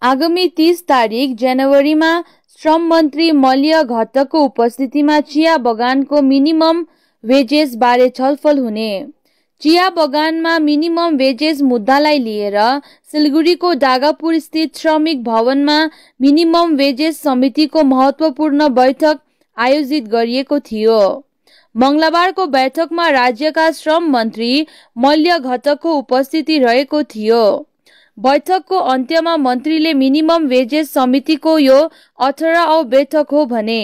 आगामी 30 तारिक जनवरीमा श्रम मन्त्री मल्य घटकको उपस्थितिमा चिया बगानको मिनिमम वेजेस बारे छलफल हुने। चिया बगानमा मिनिमम वेजेस मुद्दालाई लिएर सिलगढीको डागापुर स्थित श्रमिक भवनमा मिनिमम वेजेस समितिको महत्त्वपूर्ण बैठक आयोजित गरिएको थियो। मंगलबारको बैठकमा राज्यका श्रम मन्त्री मल्य घटकको उपस्थिति रहेको थियो। बैठकको अन्त्यमा मन्त्रीले मिनिमम वेजेस समितिको यो 18औं बैठक हो भने।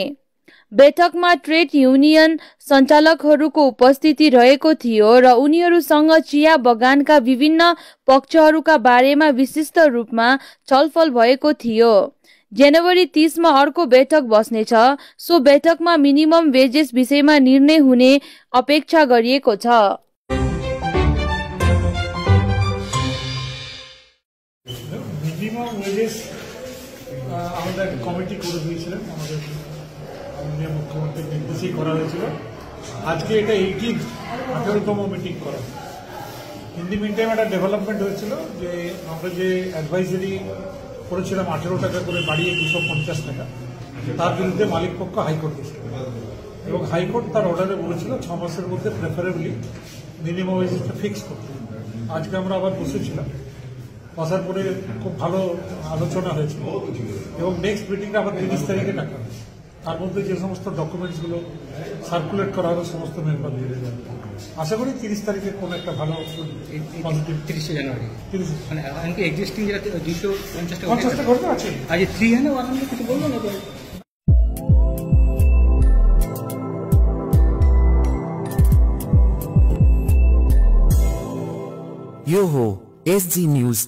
बैठकमा ट्रेड युनियन सञ्चालकहरूको उपस्थिति रहेको थियो र उनीहरूसँग चिया बगानका विभिन्न पक्षहरूका बारेमा विशिष्ट रूपमा छलफल भएको थियो। जनवरी 30 मा अर्को बैठक बस्नेछ। सो बैठकमा मिनिमम वेजेस विषयमा निर्णय हुने अपेक्षा गरिएको छ। মিনিমাম ওয়েজেস আমাদের একটা কমিটি করে দিয়েছিলেন, আমাদের মাননীয় মুখ্যমন্ত্রীর নির্দেশেই করা হয়েছিল। আজকে এটা 18তম মিটিং করা। ইন দি মিন টাইম একটা ডেভেলপমেন্ট হয়েছিল যে আমরা যে অ্যাডভাইজারি করেছিলাম 18 টাকা করে বাড়িয়ে 250 টাকা, তার বিরুদ্ধে মালিক পক্ষ হাইকোর্ট গেছিল এবং হাইকোর্ট তার অর্ডারে বলেছিল 6 মাসের মধ্যে প্রেফারেবলি মিনিমাম ওয়েজেসটা ফিক্স করতে। আজকে আমরা আবার বসেছিলাম, বসার পরে খুব ভালো আলোচনা হয়েছিল এবং নেক্সট মিটিংটা আবার 30 তারিখে ডাকা হবে। তার মধ্যে যে সমস্ত ডকুমেন্টসগুলো সার্কুলেট করা হবে সমস্ত মেম্বার দিয়ে দেবে। আশা করি 30 তারিখে কোনো একটা ভালো পজিটিভ 30 জানুয়ারি 30 মানে এমনকি এক্সিস্টিং যেটা 250 টাকা করতে আছে আজ 300 100 কিছু বলবো না। यो हो SG न्यूज।